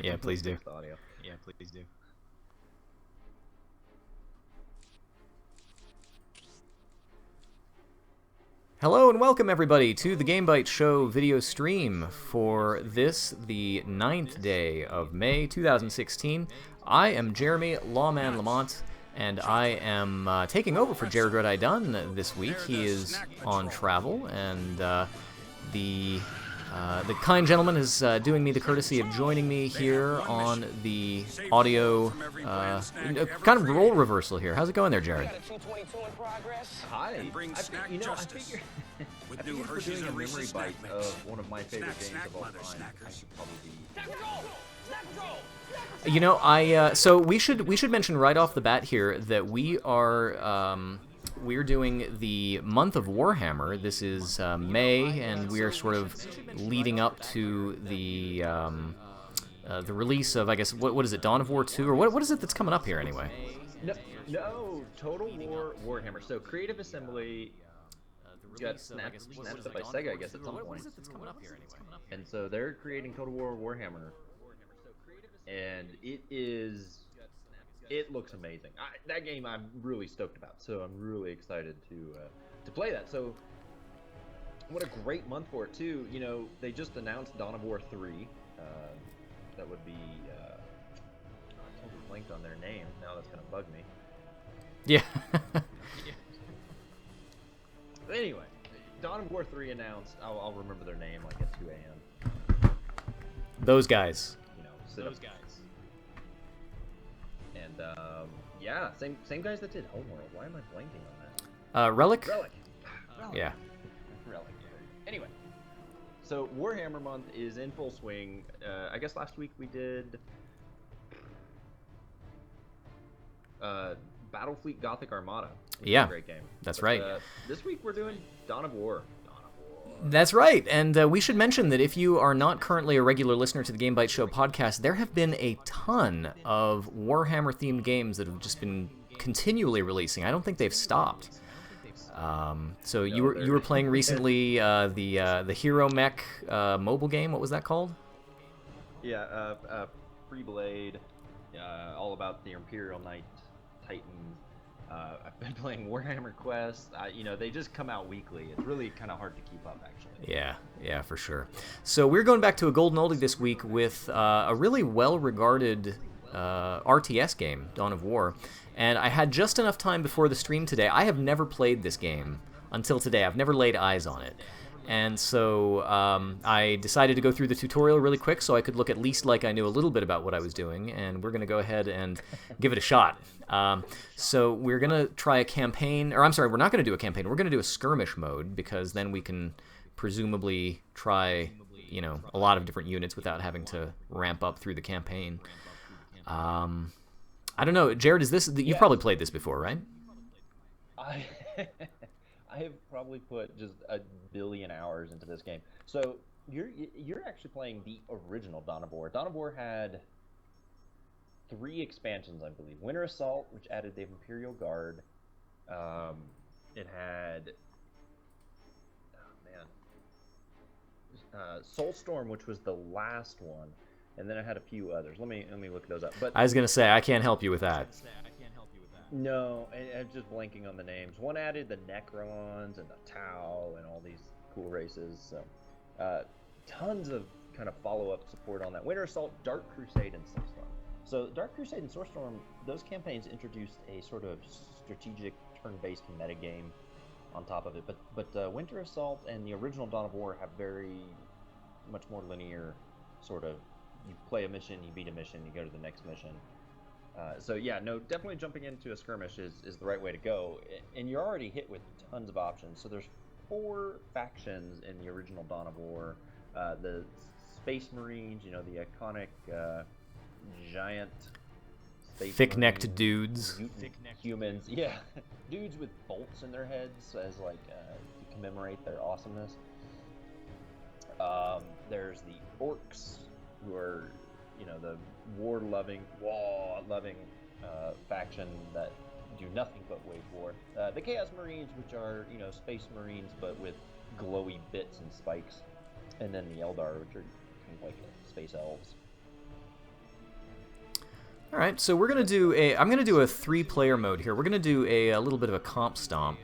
Yeah, please do. Fix the audio. Yeah, please do. Hello and welcome everybody to the GameByte Show video stream for this, the 9th day of May 2016. I am Jeremy Lawman Lamont, and I am taking over for Jared Red Eye Dunn this week. He is on travel, and the kind gentleman is doing me the courtesy of joining me here on the audio, kind of role reversal here. How's it going there, Jared? Hi. I figure we're doing a memory bite of one of my favorite games of all time. I should probably be. You know, so we should mention right off the bat here that we're doing the month of Warhammer. This is May, and we are sort of leading up to the release of, I guess, what is it, Dawn of War 2, or what is it that's coming up here anyway? No, Total War Warhammer. So Creative Assembly got snapped up by Sega, I guess, at some point. And so they're creating Total War Warhammer, and it looks amazing. That game I'm really stoked about, so I'm really excited to play that. So what a great month for it too. You know, they just announced Dawn of War 3. That would be I totally blanked on their name. Now that's gonna bug me. Yeah. Anyway, Dawn of War 3 announced. I'll remember their name like at 2 a.m. Those guys. You know, those guys. And yeah, same guys that did Homeworld. Why am I blanking on that? Relic? Relic. Yeah. Relic. Anyway, so Warhammer month is in full swing. I guess last week we did Battlefleet Gothic Armada. Yeah, a great game. That's right. This week we're doing Dawn of War. That's right, and we should mention that if you are not currently a regular listener to the GameByte Show podcast, there have been a ton of Warhammer-themed games that have just been continually releasing. I don't think they've stopped. So you were playing recently the Hero Mech mobile game. What was that called? Yeah, Free Blade, all about the Imperial Knight Titan. I've been playing Warhammer Quest. You know, they just come out weekly. It's really kind of hard to keep up, actually. Yeah, for sure. So we're going back to a golden oldie this week with a really well-regarded RTS game, Dawn of War. And I had just enough time before the stream today. I have never played this game until today. I've never laid eyes on it. And so I decided to go through the tutorial really quick so I could look at least like I knew a little bit about what I was doing, and we're going to go ahead and give it a shot. So we're going to try a campaign, or I'm sorry, we're not going to do a campaign. We're going to do a skirmish mode, because then we can presumably try, you know, a lot of different units without having to ramp up through the campaign. I don't know, Jared, is this, you've probably played this before, right? I have probably put just a billion hours into this game. So you're actually playing the original Dawn of War. Dawn of War had 3 expansions, I believe. Winter Assault, which added the Imperial Guard. It had Soulstorm, which was the last one, and then I had a few others. Let me look those up. But I was gonna say I can't help you with that. No, I'm just blanking on the names. One added the Necrons and the Tau and all these cool races. So, tons of kind of follow-up support on that. Winter Assault, Dark Crusade, and Soulstorm. So, Dark Crusade and Soulstorm, those campaigns introduced a sort of strategic turn-based metagame on top of it. But Winter Assault and the original Dawn of War have very much more linear sort of. You play a mission, you beat a mission, you go to the next mission. So yeah, no, definitely jumping into a skirmish is the right way to go, and you're already hit with tons of options. So there's 4 factions in the original Dawn of War. The Space Marines, you know, the iconic giant space thick-necked dudes, humans, yeah, dudes with bolts in their heads as like to commemorate their awesomeness. There's the Orcs, who are, you know, the war-loving faction that do nothing but wage war. The Chaos Marines, which are, you know, Space Marines but with glowy bits and spikes, and then the Eldar, which are kind of like space elves. All right, so we're gonna do a. I'm gonna do a 3-player mode here. We're gonna do a little bit of a comp stomp.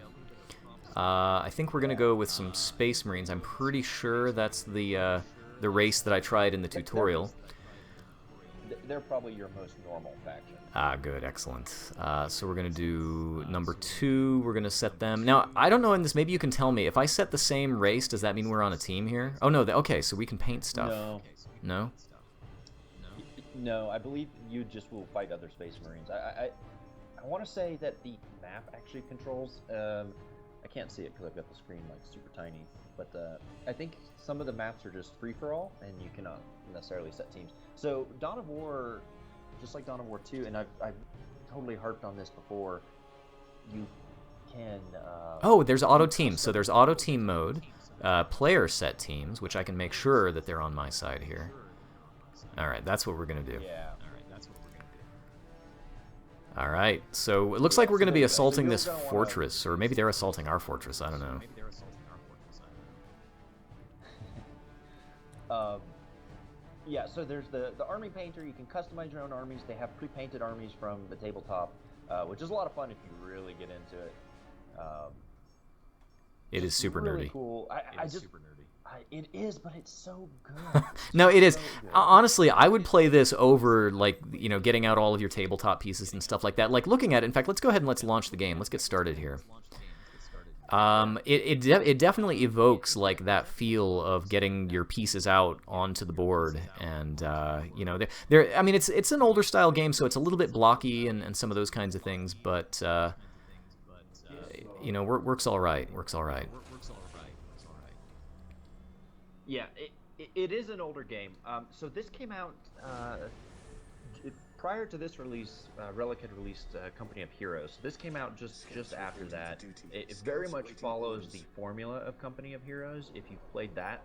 I think we're gonna go with some Space Marines. I'm pretty sure that's the race that I tried in the tutorial. They're probably your most normal faction. Ah, good, excellent. So we're gonna do number 2. We're gonna set them. Now, I don't know in this. Maybe you can tell me if I set the same race. Does that mean we're on a team here? Oh no. Okay, so we can paint stuff. No. No. No, I believe you just will fight other Space Marines. I want to say that the map actually controls. I can't see it because I've got the screen like super tiny. But I think some of the maps are just free for all, and you cannot necessarily set teams. So Dawn of War, just like Dawn of War 2, and I've totally harped on this before. You can. Oh, there's auto teams. So there's auto team mode, player set teams, which I can make sure that they're on my side here. All right, that's what we're gonna do. Yeah. All right, so it looks like we're gonna be assaulting this fortress, or maybe they're assaulting our fortress. I don't know. Yeah, so there's the army painter. You can customize your own armies. They have pre-painted armies from the tabletop, which is a lot of fun if you really get into it. It is super really nerdy. Cool. It is, but it's so good. No, it is. So good. Honestly, I would play this over, like, you know, getting out all of your tabletop pieces and stuff like that. Like, looking at it. In fact, let's go ahead and let's launch the game. Let's get started here. It definitely evokes like that feel of getting your pieces out onto the board, and you know, I mean, it's an older style game, so it's a little bit blocky and some of those kinds of things, but you know, works all right. Works all right. Yeah, it is an older game. So this came out prior to this release. Relic had released Company of Heroes. This came out just after that. It very much follows the formula of Company of Heroes. If you've played that,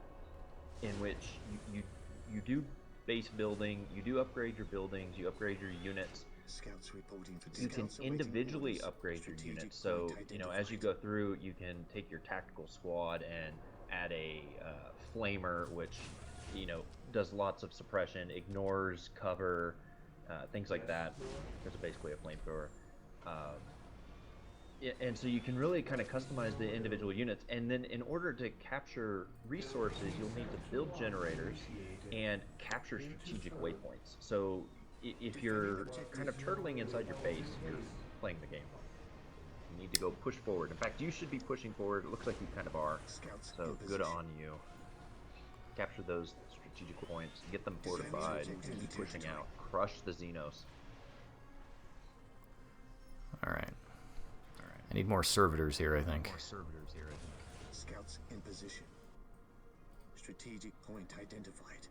in which you do base building, you do upgrade your buildings, you upgrade your units. You can individually upgrade your units. So, you know, as you go through, you can take your tactical squad and add a flamer, which, you know, does lots of suppression, ignores cover, things like that. There's basically a flamethrower. And so you can really kind of customize the individual units. And then in order to capture resources, you'll need to build generators and capture strategic waypoints. So if you're kind of turtling inside your base, you're playing the game wrong. You need to go push forward. In fact, you should be pushing forward. It looks like you kind of are. So good on you. Capture those strategic points, get them fortified, keep pushing out, crush the Xenos. All right. I need more servitors here, I think. Scouts in position. Strategic point identified.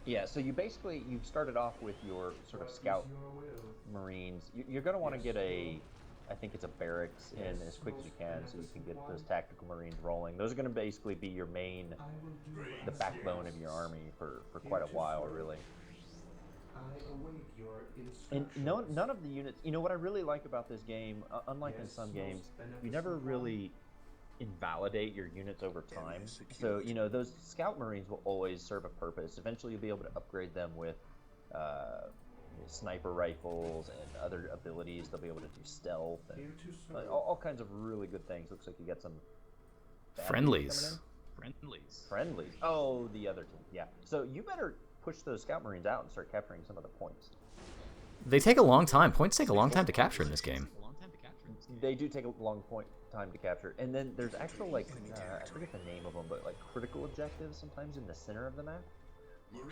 Yeah, so you've started off with your sort of scout marines. You're going to want to get I think it's a barracks in as quick as you can, so you can get those tactical marines rolling. Those are going to basically be your the backbone of your army for quite a while, really. And none of the units, you know what I really like about this game, unlike in some games, you never really invalidate your units over time. So, you know, those scout marines will always serve a purpose. Eventually you'll be able to upgrade them with sniper rifles and other abilities. They'll be able to do stealth and all kinds of really good things. Looks like you get some friendlies. Friendlies. Oh, the other team. Yeah. So you better push those scout marines out and start capturing some of the points. They take a long time. Points take a long time to capture in this game. They do take a long time to capture. And then there's actual, like, I forget the name of them, but like critical objectives sometimes in the center of the map.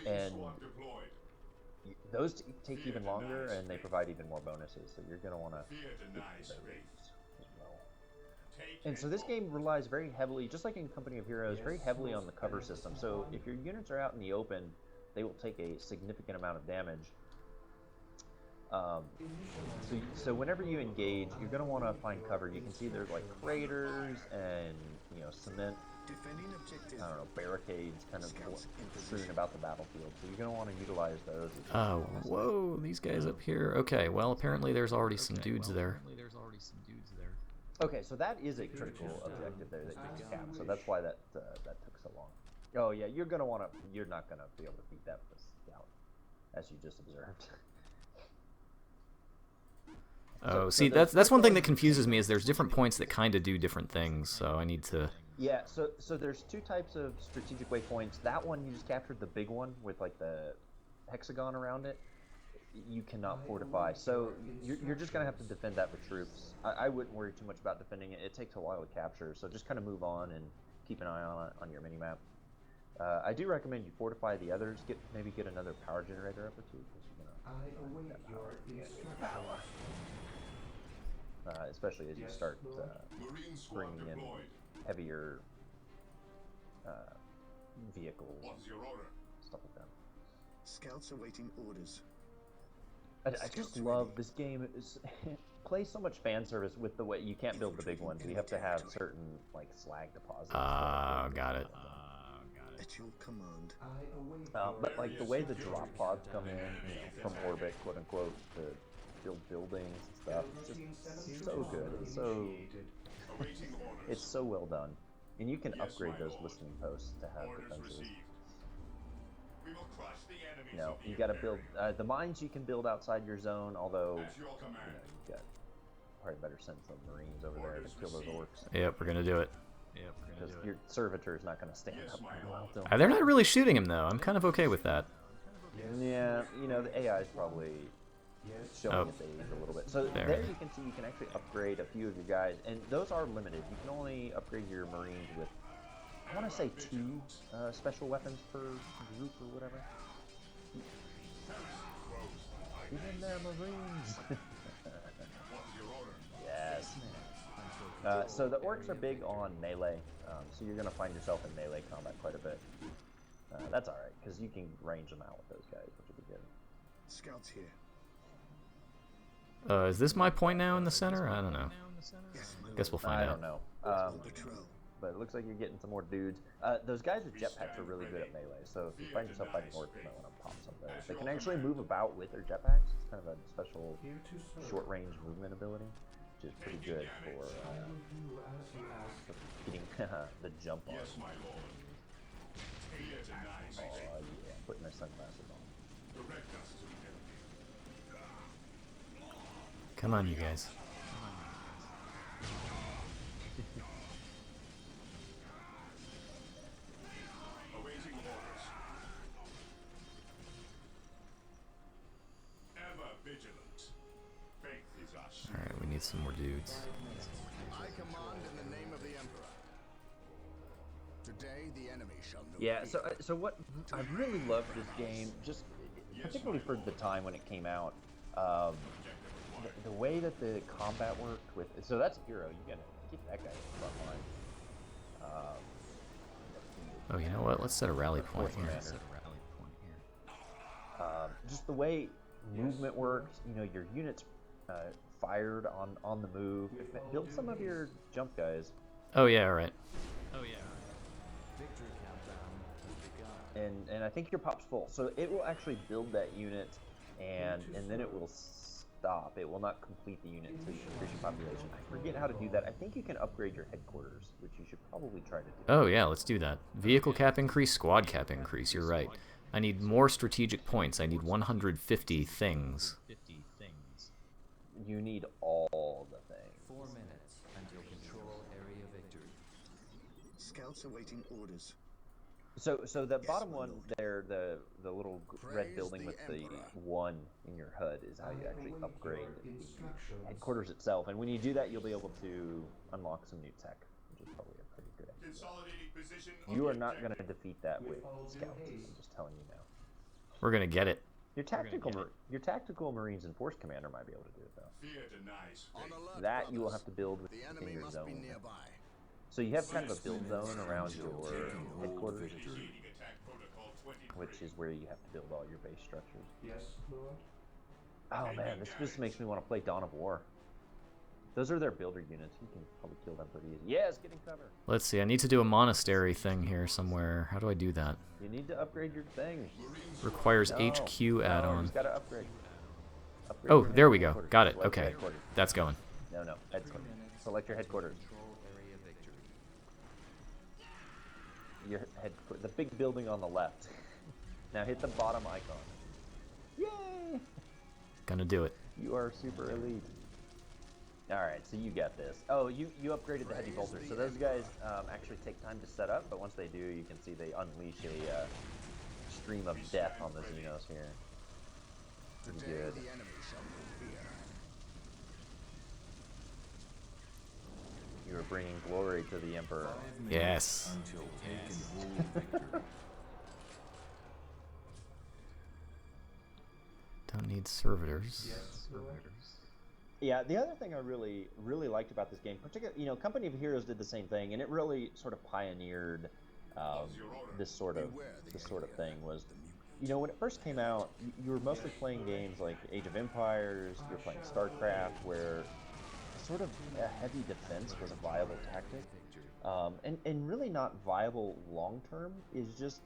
And those take even longer, and they provide even more bonuses. So you're going to want to get those as well. And so this game relies very heavily, just like in Company of Heroes, very heavily on the cover system. So if your units are out in the open, they will take a significant amount of damage. So whenever you engage, you're going to want to find cover. You can see there's like craters and, you know, cement, I don't know, barricades kind of strewn about the battlefield. So you're going to want to utilize those. Oh, whoa, these guys up here. Okay, well, apparently there's already some dudes there. Okay, so that is a critical objective there that you can cap. So that's why that took so long. Oh yeah, you're not gonna be able to beat that with a scout. as you just observed. Oh, see, that's one thing that confuses me is there's different points that kind of do different things, so I need to... Yeah, so there's two types of strategic waypoints. That one, you just captured the big one with like the hexagon around it. You cannot fortify, so you're just gonna have to defend that with troops. I wouldn't worry too much about defending it. It takes a while to capture, so just kind of move on and keep an eye on it on your mini map. I do recommend you fortify the others. Maybe get another power generator up or two. Especially as you start bringing in heavier vehicles, stuff like that. Scouts awaiting orders. I just love this game. Plays so much fan service with the way you can't build the big ones. You have to have certain like slag deposits. Got it. At your command. But like the way the drop pods come in, from orbit, quote unquote, to build buildings and stuff, it's just so good. It's so well done, and you can upgrade those listening posts to have defenses. You got to build the mines. You can build outside your zone, although you've got probably better send some Marines over there to kill those orcs. Yep, we're gonna do it. Because your servitor is not going to stand up. They're not really shooting him though. I'm kind of okay with that. Yeah, the AI is probably showing its age a little bit. So there you can see you can actually upgrade a few of your guys, and those are limited. You can only upgrade your Marines with, I want to say 2 special weapons per group or whatever. Even their Marines. Yes. So the orcs are big on melee, so you're going to find yourself in melee combat quite a bit. That's alright, because you can range them out with those guys, which will be good. Scouts here. Is this my point now in the center? I don't know. Guess we'll find out. I don't know. But it looks like you're getting some more dudes. Those guys with jetpacks are really good at melee, so if you find yourself fighting orcs, you might want to pop some of those. They can actually move about with their jetpacks. It's kind of a special short-range movement ability, which is pretty good for getting the jump on. Oh yeah, putting their sunglasses on. Come on, you guys. Alright, we need some more dudes. I command in the name of the Emperor. Today the enemy shall know. Yeah, so what I really loved this game, just particularly for the time when it came out, the way that the combat worked with. So that's a hero. You gotta keep that guy in the front line. Oh, you know what? Let's set a rally point here. Just the way movement works. Your units fired on the move. Build some of your jump guys. Oh yeah, alright. Victory countdown has begun. And I think your pop's full, so it will actually build that unit, and then it will stop. It will not complete the unit until you increase your population. I forget how to do that. I think you can upgrade your headquarters, which you should probably try to do. Oh yeah, let's do that. Vehicle cap increase, squad cap increase. You're right. I need more strategic points. I need 150 things. You need all the things. 4 minutes until control area victory. Scouts awaiting orders. So the bottom one there, the little red building with the 1 in your HUD is how you actually upgrade the headquarters itself. And when you do that, you'll be able to unlock some new tech, which is probably a pretty good idea. You are not going to defeat that with scouts. I'm just telling you now. We're gonna get it. Your tactical Marines and Force Commander might be able to do it though. On alert, That you will brothers. have to build The within enemy your must zone. be nearby. So you have kind of a build zone around your headquarters, which is where you have to build all your base structures. Yes, Lord. Oh man, this just makes me want to play Dawn of War. Those are their builder units. You can probably kill them pretty easy. Yes, getting cover. Let's see. I need to do a monastery thing here somewhere. How do I do that? You need to upgrade your thing. Requires No, HQ no, you add-on. just gotta upgrade. Oh, your there we go. headquarters. Got it. Select your Okay. headquarters. That's going. No, headquarters. Select your headquarters. Control area victory. The big building on the left. Now hit the bottom icon. Yay! Gonna do it. You are super elite. Alright, so you got this. Oh, you upgraded the heavy bolters. So those guys actually take time to set up, but once they do, you can see they unleash a stream of death on the Xenos here. Pretty Today good. the enemy shall know fear. You are bringing glory to the Emperor. Yes. Until taken hold victory. Don't need servitors. Yeah, the other thing I really liked about this game, particularly, you know, Company of Heroes did the same thing, and it really sort of pioneered this sort of thing. Was, you know, when it first came out, you were mostly playing games like Age of Empires, you were playing StarCraft, where sort of a heavy defense was a viable tactic, and really not viable long term, is just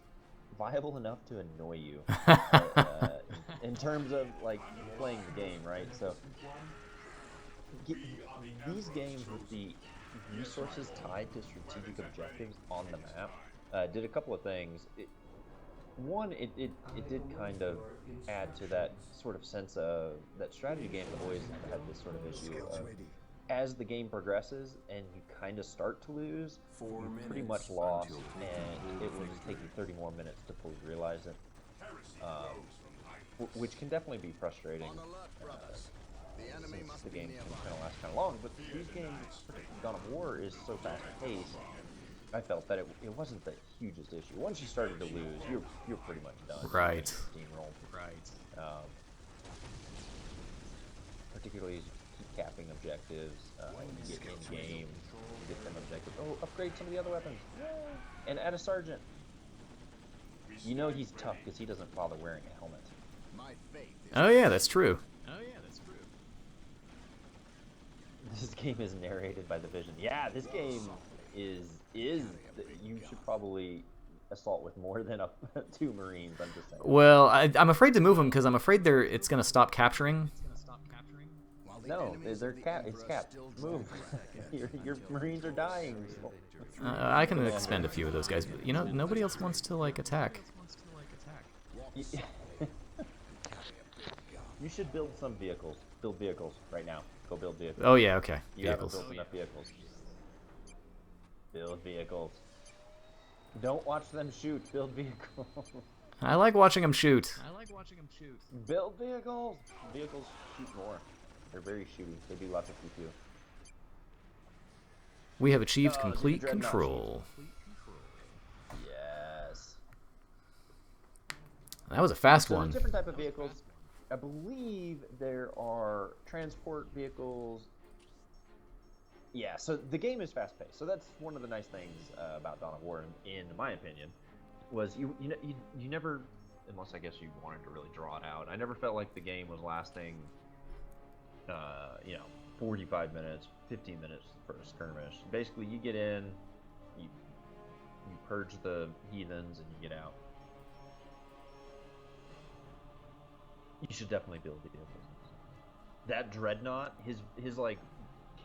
viable enough to annoy you in terms of like playing the game, right? So these games with the resources tied to strategic objectives on the map did a couple of things. One, it did kind of add to that sort of sense of that strategy games always had this sort of issue of, as the game progresses and you kind of start to lose, you pretty much lost, and it will just take you 30 more minutes to fully realize it, which can definitely be frustrating. On alert, brothers. The enemy Since must the be game nearby. can kind of last kind of long, but these games, particularly Dawn of War, is so fast-paced. I felt that it wasn't the hugest issue. Once you started to lose, you're pretty much done. Right. Steamroll. Right. Particularly as you keep capping objectives, you get in game, you get them objectives. Oh, upgrade some of the other weapons. Yay! And add a sergeant. You know he's tough because he doesn't bother wearing a helmet. My faith is Oh yeah, that's true. This game is narrated by the Vision. Yeah, this game is you should probably assault with more than 2 Marines. I'm just saying. Well, I'm afraid to move them because I'm afraid it's gonna stop capturing. while the No, enemies they're of the capped. It's Emperor capped. still Move. drive your Marines are dying. I can expend a few of those guys, but you know, nobody else wants to like attack. You should build some vehicles. Build vehicles right now. Go build vehicles. Oh yeah, okay. You Vehicles. haven't built enough vehicles. Build vehicles. Don't watch them shoot. Build vehicles. I like watching them shoot. Build vehicles. Vehicles shoot more. They're very shooty. They do lots of PP. We have achieved Oh, complete the dreadnought control. Yes. That was a fast So one. there's different type of vehicles. I believe there are transport vehicles. Yeah, so the game is fast-paced. So that's one of the nice things about Dawn of War, in my opinion, was you never, unless I guess you wanted to really draw it out. I never felt like the game was lasting, 45 minutes, 15 minutes for a skirmish. Basically, you get in, you purge the heathens, and you get out. You should definitely build vehicles. That dreadnought, his like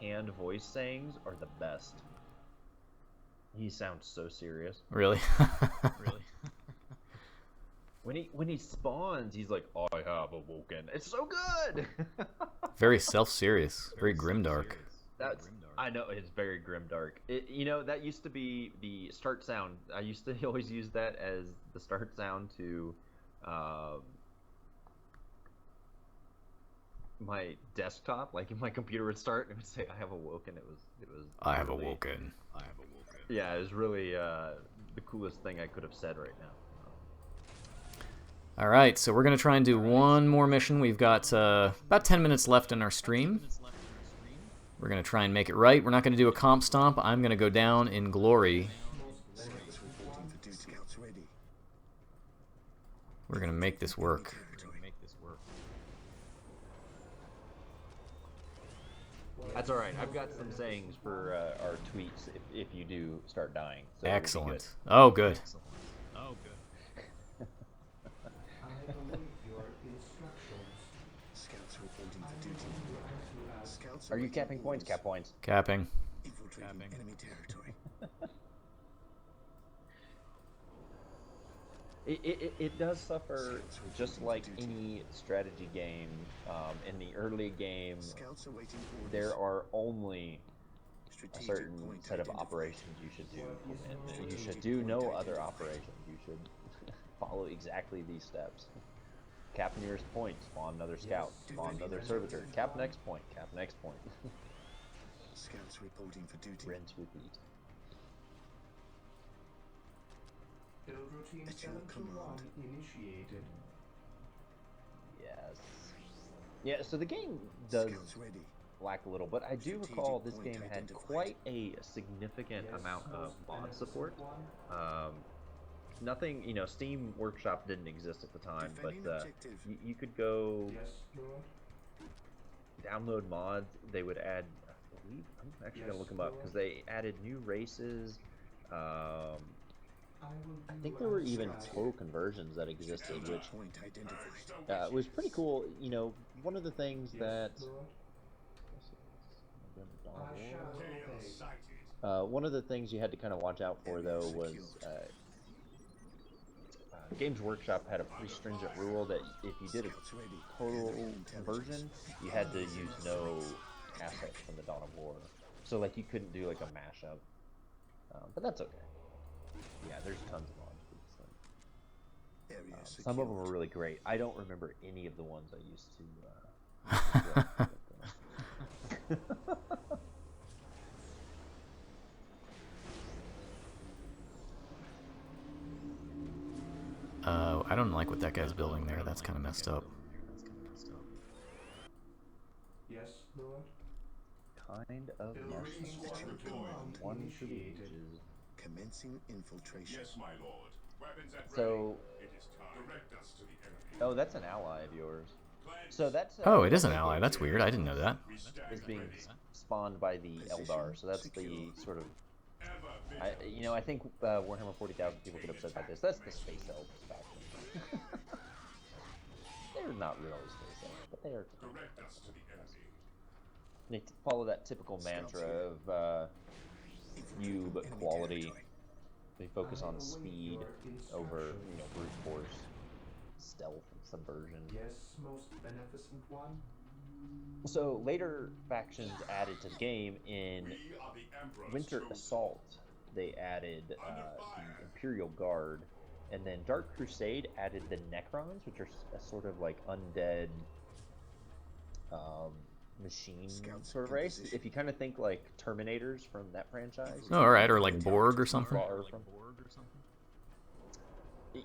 canned voice sayings are the best. He sounds so serious. Really? When he spawns, he's like, "I have awoken." It's so good. Very self-serious. Very grimdark. I know, it's very grimdark. That used to be the start sound. I used to always use that as the start sound to my desktop. Like if my computer would start, it would say, "I have awoken." It was. I have really- awoken. Yeah, it was really the coolest thing I could have said right now. All right, so we're gonna try and do one more mission. We've got about 10 minutes left in our stream. We're gonna try and make it right. We're not gonna do a comp stomp. I'm gonna go down in glory. Scouts reporting for duty. Scouts ready. We're gonna make this work. That's all right. I've got some sayings for our tweets if you do start dying. So it'll be Excellent. Oh, good. Scouts reporting for duty. Scouts Are you awaiting capping points? orders. Cap points. Capping. Infiltrating enemy territory. It does suffer just like any strategy game. In the early game, Scouts awaiting orders. there are only a Strategic certain point set of identified. operations you should do, and you should do no other operations. You should follow exactly these steps. Cap nearest point, spawn another scout, spawn another servitor, cap next point, cap next point. Scouts reporting for duty. Rinse, repeat. Build routine At your 721 command. initiated. Yes. Yeah, so the game does Scouts ready. lack a little, but I do Strategic recall this point game had identified. quite a significant amount of mod support. Nothing, Steam Workshop didn't exist at the time, Defending but objective. you could go Yes, Lord. download mods. They would add, I believe, I'm actually gonna look them up because they added new races. I think there were even total conversions that existed, which Point identified. was pretty cool. One of the things that one of the things you had to kind of watch out for, though, was Games Workshop had a pretty stringent rule that if you did a Scouts ready. total conversion, you had to use no assets from the Dawn of War. So, like, you couldn't do, like, a mashup. But that's okay. Yeah, there's tons of mods for this thing. Area Some of them secured. are really great. I don't remember any of the ones I used to I don't like what that guy's building there. That's kind of messed up. Yes, Lord. kind of Build messed routine up. 721 One to the initiated. edges. Commencing infiltration. Yes, my lord. Weapons at So, ready. It is time. Direct us to the enemy. oh, that's an ally of yours. So that's Oh, it is an ally. That's weird. I didn't know that. We stand is being ready. spawned by the Eldar. So that's the secure. sort of Ever vigilant. I think Warhammer 40,000 people get upset about this. That's the Space Elves faction. They're not really Space Elves, but they are. Direct us to the enemy. They follow that typical mantra of few but quality. They focus on speed over, brute force, stealth, and subversion. Yes, most beneficent one. So later factions added to the game in We are the Emperor's Winter chosen. Assault. They added the Imperial Guard, and then Dark Crusade added the Necrons, which are a sort of like undead machine Scouts sort of in race. position. If you kind of think like Terminators from that franchise. Oh, all right, or like Borg or something.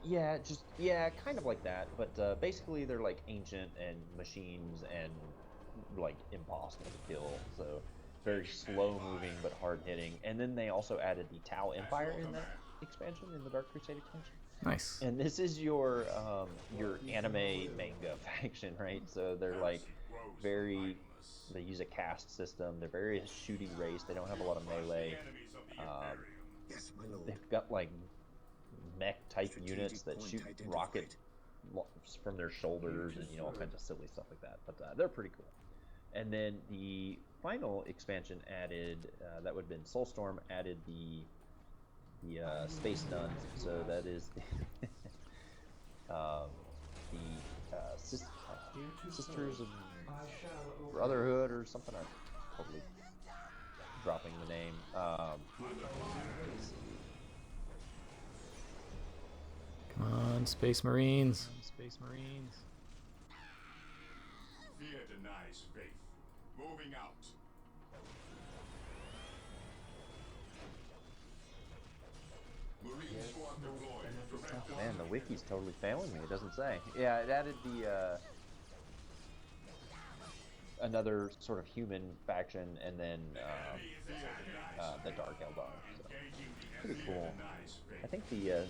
Yeah, kind of like that. But basically, they're like ancient and machines and like impossible to kill. So very slow moving but hard hitting. And then they also added the Tau Empire in that expansion, in the Dark Crusade expansion. Nice. And this is your anime manga faction, right? So they're like very. They use a caste system. They're very shooty race. They don't have a lot of melee. Enemies of the Imperium. Yes, my lord. They've got like mech type Strategic units that point shoot identified. rocket from their shoulders and all kinds of silly stuff like that. But they're pretty cool. And then the final expansion added that would have been Soulstorm added the Space Nuns. So that is Sisters of I shall obey. Brotherhood or something. I'm totally dropping the name. Come on, Space Marines. Fear denies faith. Moving out. Marine squad deployed. Direct us. Man, the wiki's totally failing me. It doesn't say. Yeah, it added the another sort of human faction, and then the Dark Eldar. So, Engaging the pretty enemy cool. denies faith. I think the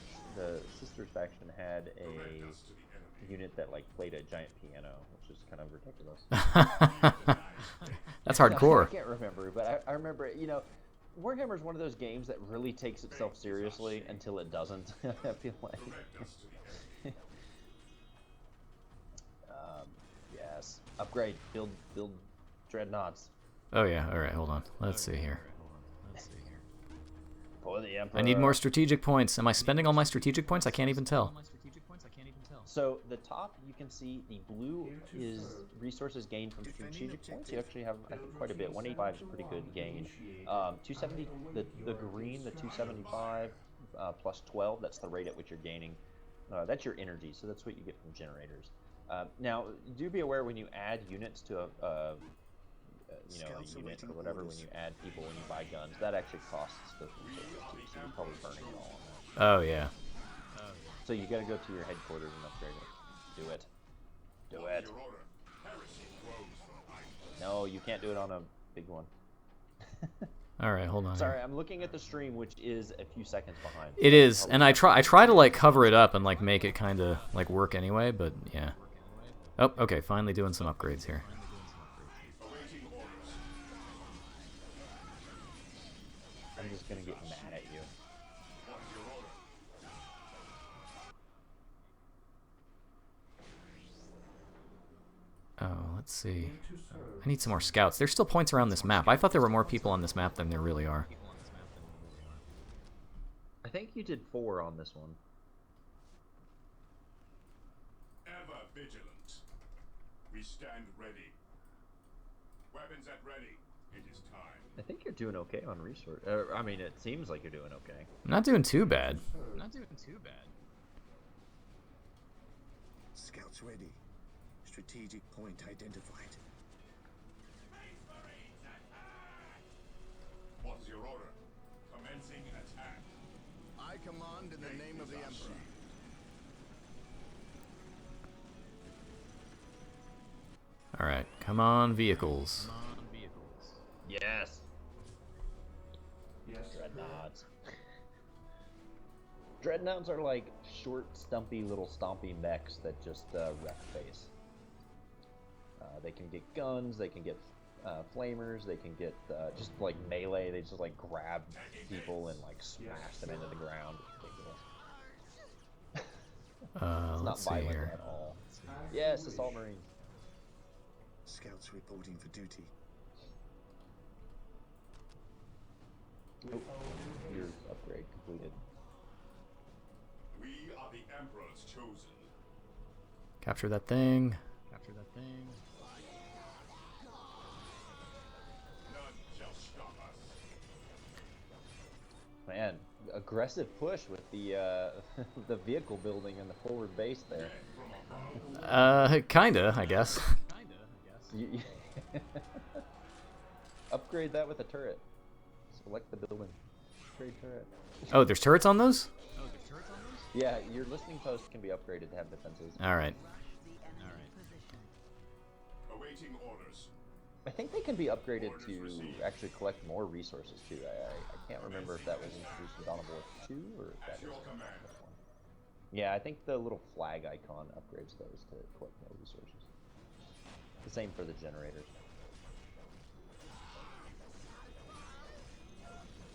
Sisters faction had Direct a us to the enemy. unit that like played a giant piano, which is kind of ridiculous. That's I hardcore. can't remember, but I remember. Warhammer is one of those games that really takes itself seriously until it doesn't. I feel like. Direct us to the enemy. Yes. Upgrade. Build dreadnoughts. Oh yeah. All right. Hold on. Let's see here. For the Emperor. I need more strategic points. Am I spending all my strategic points? I can't even tell. So the top, you can see the blue is resources gained from strategic points. You actually have, I think, quite a bit. 185 is a pretty good gain. 270, the green, the 275 plus 12, that's the rate at which you're gaining. That's your energy, so that's what you get from generators. Now, do be aware when you add units to a unit or whatever, when you add people, when you buy guns, that actually costs those resources too, so you're probably burning it all on that. Oh, yeah. So you gotta go to your headquarters and upgrade it. Do it. Do it. No, you can't do it on a big one. All right, hold on. Sorry, here. I'm looking at the stream, which is a few seconds behind. It is, and I try to like cover it up and like make it kind of like work anyway, but yeah. Oh, okay, finally doing some upgrades here. I'm just gonna get mad at you. Oh, let's see. I need some more scouts. There's still points around this map. I thought there were more people on this map than there really are. I think you did 4 on this one. Ever vigilant. We stand ready. Weapons at ready. It is time. I think you're doing okay on resource. I mean, it seems like you're doing okay. I'm not doing too bad. Scouts ready. Strategic point identified. What's your order? Commencing attack. I command in the name of the Emperor. All right, come on, vehicles. Yes. Yes. Dreadnoughts. Dreadnoughts are like short, stumpy, little stompy mechs that just wreck face. They can get guns, they can get flamers, they can get just like melee. They just like grab people and like smash them into the ground. It's ridiculous. It's not Let's see violent here. at all. Yes, assault marines. Scouts reporting for duty. Oh, your upgrade completed. We are the Emperor's chosen. Capture that thing. None shall stop us. Man, aggressive push with the the vehicle building and the forward base there. Kinda, I guess. You upgrade that with a turret. Select the building. Upgrade turret. Oh, there's turrets on those? Yeah, your listening post can be upgraded to have defenses. All right. Awaiting orders. I think they can be upgraded to actually collect more resources too. I can't remember if that was introduced in Dawn of War 2 or if that At your was command. this one. Yeah, I think the little flag icon upgrades those to collect more resources. The same for the generators.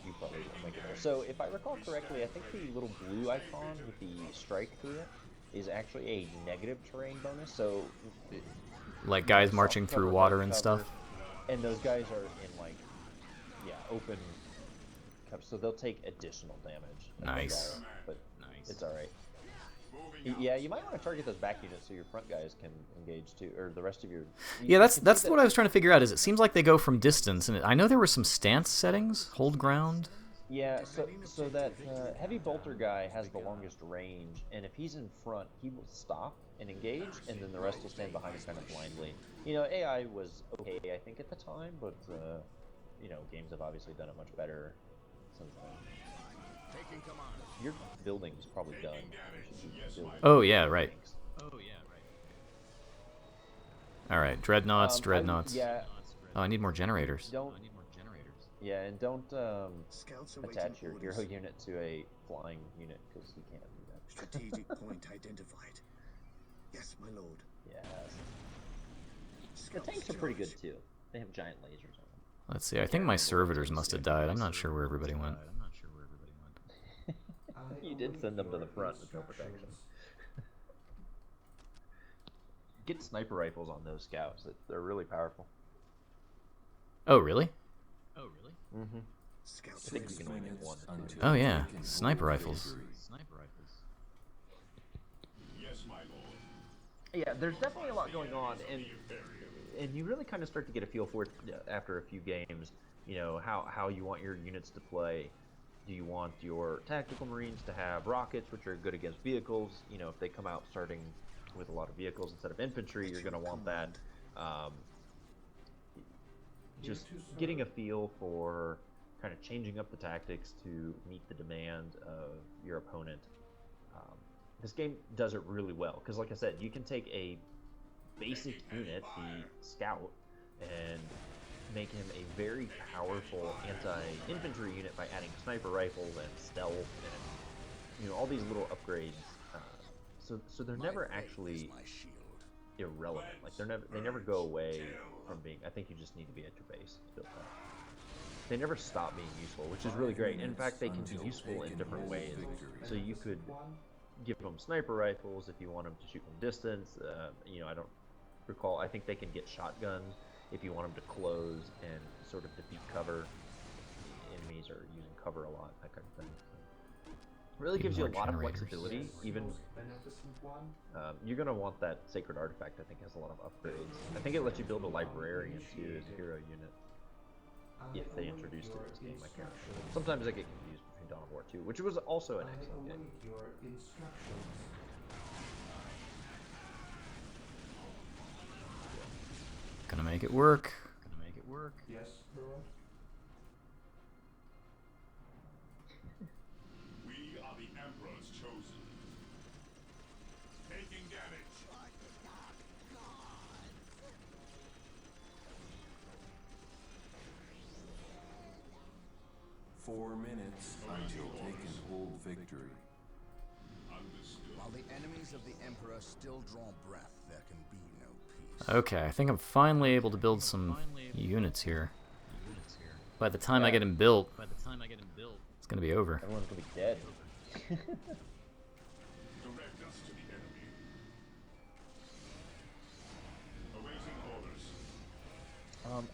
You probably won't make it there. So if I recall correctly, I think the little blue icon with the strike through it is actually a negative terrain bonus. So Like guys marching through water and stuff. And those guys are in like, yeah, open cover, so they'll take additional damage. Nice. But it's all right. Yeah, you might want to target those back units so your front guys can engage too, or the rest of your. Yeah, that's what I was trying to figure out. Is it seems like they go from distance, and I know there were some stance settings, hold ground. Yeah, so that heavy bolter guy has the longest range, and if he's in front, he will stop and engage, and then the rest will stand behind him kind of blindly. You know, AI was okay, I think, at the time, but you know, games have obviously done it much better since then. Taking command. Your building's probably done. You should be building Oh yeah, right. tanks. All right, dreadnoughts, dreadnoughts. Yeah, Oh, I need more generators. don't. Yeah, and don't Scouts awaiting attach your orders. hero unit to a flying unit because you can't do that. Strategic point identified. Yes, my lord. Yes. The Scouts tanks are pretty good charge. too. They have giant lasers on them. Let's see. I think my servitors must have died. I'm not sure where everybody went. You did send them to the front with no protection. Get sniper rifles on those scouts. They're really powerful. Oh really? Mm-hmm. Scouts I think you ready. can only get one. or two. Oh yeah, sniper rifles. Yes, my lord. Yeah, there's definitely a lot going on, and you really kind of start to get a feel for it after a few games. You know how you want your units to play. Do you want your tactical marines to have rockets, which are good against vehicles? You know, if they come out starting with a lot of vehicles instead of infantry, you're going to want that. Um, just getting a feel for kind of changing up the tactics to meet the demand of your opponent. Um, this game does it really well because, like I said, you can take a basic unit, the scout, and make him a very powerful anti-infantry unit by adding sniper rifles and stealth and all these little upgrades. So they're never actually irrelevant. Like they never go away from being. I think you just need to be at your base to build that. They never stop being useful, which is really great. In fact, they can be useful in different ways. So you could give them sniper rifles if you want them to shoot from distance. I don't recall. I think they can get shotguns if you want them to close and sort of defeat cover. Enemies are using cover a lot, that kind of thing. So really gives you a lot of flexibility. Even you're gonna want that sacred artifact. I think has a lot of upgrades. I think it lets you build a librarian too as a hero unit. If they introduced it in this game, I can't remember. Sometimes I get confused between Dawn of War 2, which was also an excellent game. Gonna make it work. Yes, Lord. We are the Emperor's chosen. Taking damage. 4 minutes until taken hold victory. Understood. While the enemies of the Emperor still draw breath, there can be no peace. Okay, I think I'm finally able to build some units here. By the time I get them built, it's gonna be over. Everyone's gonna be dead. Direct us to the enemy. Awaiting orders.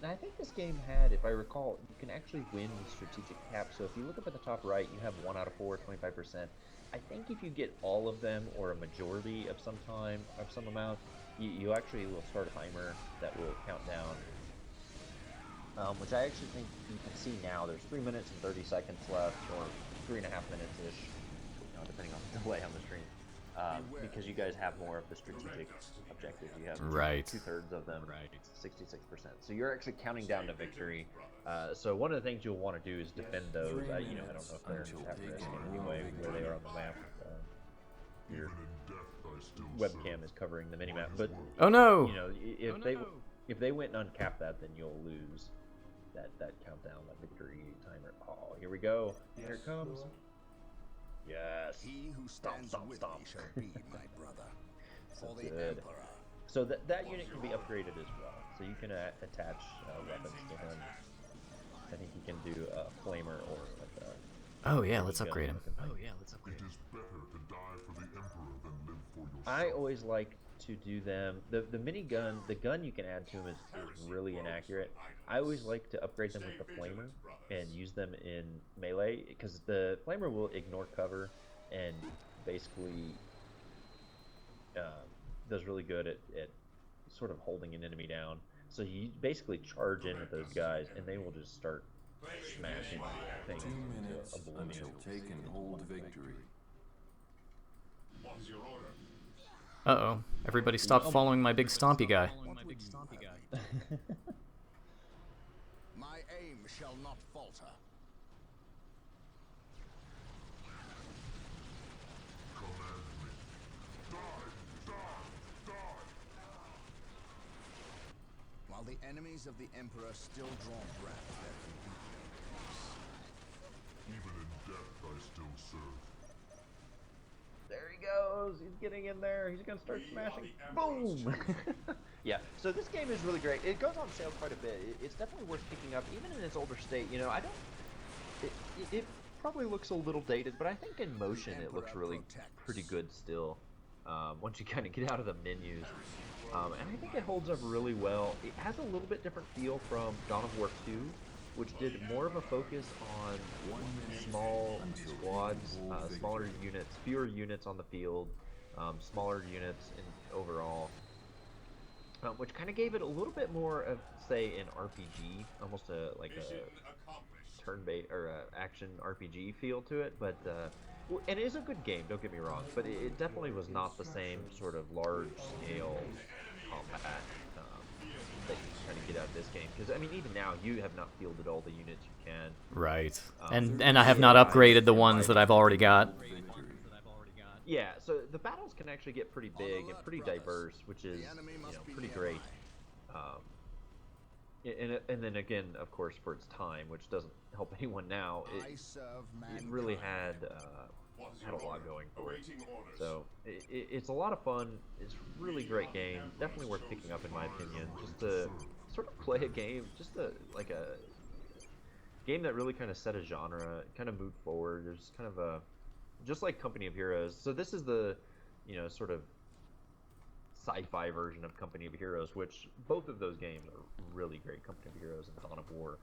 And I think this game had, if I recall, you can actually win the strategic cap. So if you look up at the top right, you have 1 out of 4, 25%. I think if you get all of them or a majority of some amount, you actually will start a timer that will count down. Which I actually think you can see now. There's 3 minutes and 30 seconds left, or 3.5 minutes-ish, depending on the delay on the stream. Because you guys have more of the strategic objectives. You have two-thirds of them, 66%. So you're actually counting down to victory. So one of the things you'll want to do is defend those. I don't know if they're at risk in any way where they are on the map. Your webcam is covering the minimap, but oh no! If they went and uncapped that, then you'll lose that countdown, that victory timer. Oh, here we go. Here it comes. Lord. Yes. He who stands with me shall be my brother. For the good. Emperor. So that unit can be upgraded as well. So you can attach weapons to him. I think you can do a flamer or like a... Oh yeah, let's upgrade him. It is better to die for the Emperor than live for yourself. I always like to do them. The minigun, the gun you can add to him is really inaccurate. I always like to upgrade them with the flamer and use them in melee, because the flamer will ignore cover and basically does really good at sort of holding an enemy down. So you basically charge in with those guys and they will just start smashing things 2 minutes into oblivion. until taken hold victory. What's your order? Uh-oh. Everybody stop following my big stompy guy. My aim shall not falter. Command me. Die! Die! Die! While the enemies of the Emperor still draw breath, there can be no peace. Even in death I still serve. There he goes. He's getting in there. He's gonna start smashing. Boom! Yeah. So this game is really great. It goes on sale quite a bit. It's definitely worth picking up, even in its older state. I don't. It probably looks a little dated, but I think in motion it looks really pretty good still. Once you kind of get out of the menus, and I think it holds up really well. It has a little bit different feel from Dawn of War 2, which did more of a focus on small squads, smaller units, fewer units on the field, smaller units, and overall, which kind of gave it a little bit more of, say, an RPG, almost like Mission a accomplished. turn-based or action RPG feel to it. But and it is a good game. Don't get me wrong, but it definitely was not the same sort of large-scale combat that you kind of get out of this game. Because I mean, even now you have not fielded all the units you can. Right. And I have not upgraded the ones that I've already got. Yeah, so the battles can actually get pretty big and pretty diverse, which is pretty great. And then again, of course, for its time, which doesn't help anyone now, it really had a lot going for it. So it's a lot of fun. It's a really great game. Definitely worth picking up, in my opinion. Just to sort of play a game, like a game that really kind of set a genre, kind of moved forward. There's kind of just like Company of Heroes. So this is the, sort of sci-fi version of Company of Heroes, which both of those games are really great. Company of Heroes and Dawn of War.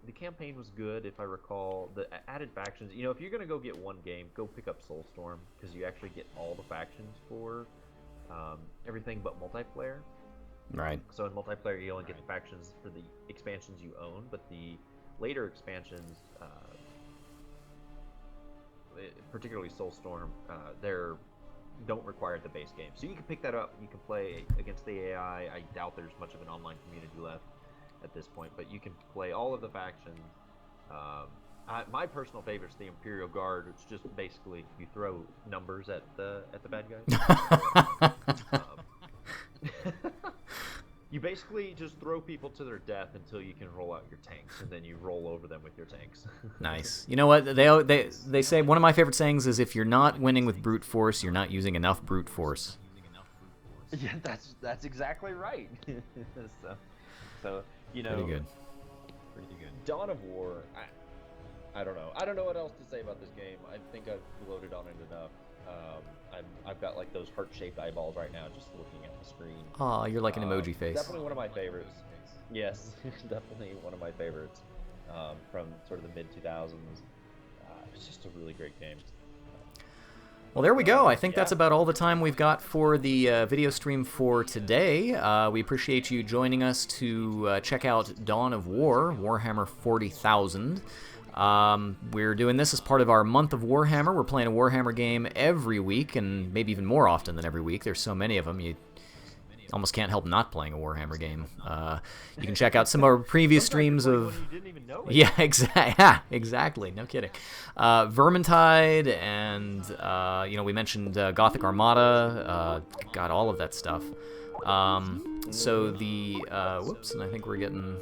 The campaign was good, if I recall. The added factions, if you're gonna go get one game, go pick up Soulstorm, because you actually get all the factions for everything but multiplayer. Right. So in multiplayer, you only get the factions for the expansions you own, but the later expansions, particularly Soulstorm, don't require the base game. So you can pick that up, you can play against the AI. I doubt there's much of an online community left at this point, but you can play all of the factions. My personal favorite is the Imperial Guard, which just basically you throw numbers at the bad guys. You basically just throw people to their death until you can roll out your tanks, and then you roll over them with your tanks. Nice. You know what? They say one of my favorite sayings is, if you're not winning with brute force, you're not using enough brute force. Yeah, that's exactly right. so Pretty good. Dawn of War. I don't know. I don't know what else to say about this game. I think I've gloated on it enough. I've got like those heart-shaped eyeballs right now, just looking at the screen. Aw, you're like an emoji face. Definitely one of my favorites. Yes, definitely one of my favorites from sort of the mid-2000s. It's just a really great game. Well, there we go. I think that's about all the time we've got for the video stream for today. We appreciate you joining us to check out Dawn of War, Warhammer 40,000. We're doing this as part of our month of Warhammer. We're playing a Warhammer game every week, and maybe even more often than every week. There's so many of them, you almost can't help not playing a Warhammer game. You can check out some of our previous streams of... You didn't even know it. Yeah, exactly. No kidding. Vermintide, and, we mentioned Gothic Armada. Got all of that stuff. So the... whoops, and I think we're getting...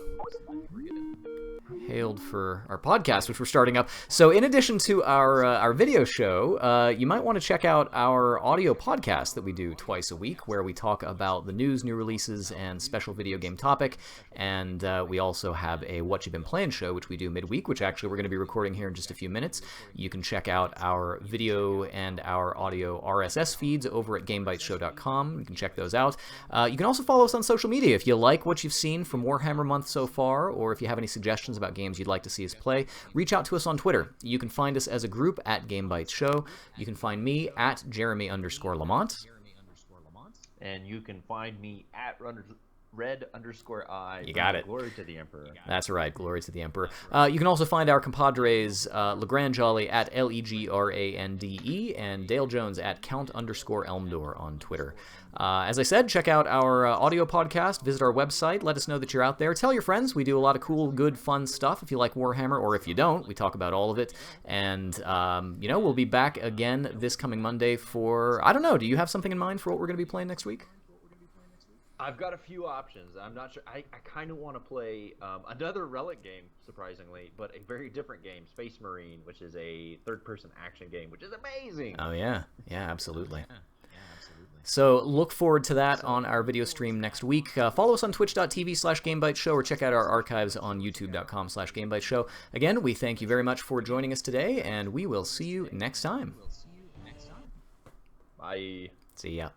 hailed for our podcast, which we're starting up. So in addition to our video show, you might want to check out our audio podcast that we do twice a week, where we talk about the news, new releases, and special video game topic. And we also have a What You've Been Playing show, which we do midweek, which actually we're going to be recording here in just a few minutes. You can check out our video and our audio RSS feeds over at GameBytesShow.com. You can check those out. You can also follow us on social media if you like what you've seen from Warhammer Month so far, or if you have any suggestions about games you'd like to see us play, reach out to us on Twitter. You can find us as a group at GameBytesShow. You can find me at Jeremy_Lamont. And you can find me at Red_I. You got it. Glory to the Emperor. That's right. Glory to the Emperor. You can also find our compadres Legrand Jolly at LEGRANDE and Dale Jones at Count_Elmdor on Twitter. As I said, check out our audio podcast. Visit our website. Let us know that you're out there. Tell your friends. We do a lot of cool, good, fun stuff. If you like Warhammer, or if you don't, we talk about all of it. And, we'll be back again this coming Monday for... I don't know. Do you have something in mind for what we're going to be playing next week? I've got a few options. I'm not sure. I kind of want to play another Relic game, surprisingly, but a very different game, Space Marine, which is a third-person action game, which is amazing. Oh, yeah. Yeah, absolutely. So look forward to that on our video stream next week. Follow us on twitch.tv/GameBytesShow, or check out our archives on youtube.com/GameBytesShow. Again, we thank you very much for joining us today, and we will see you next time. Bye. See ya.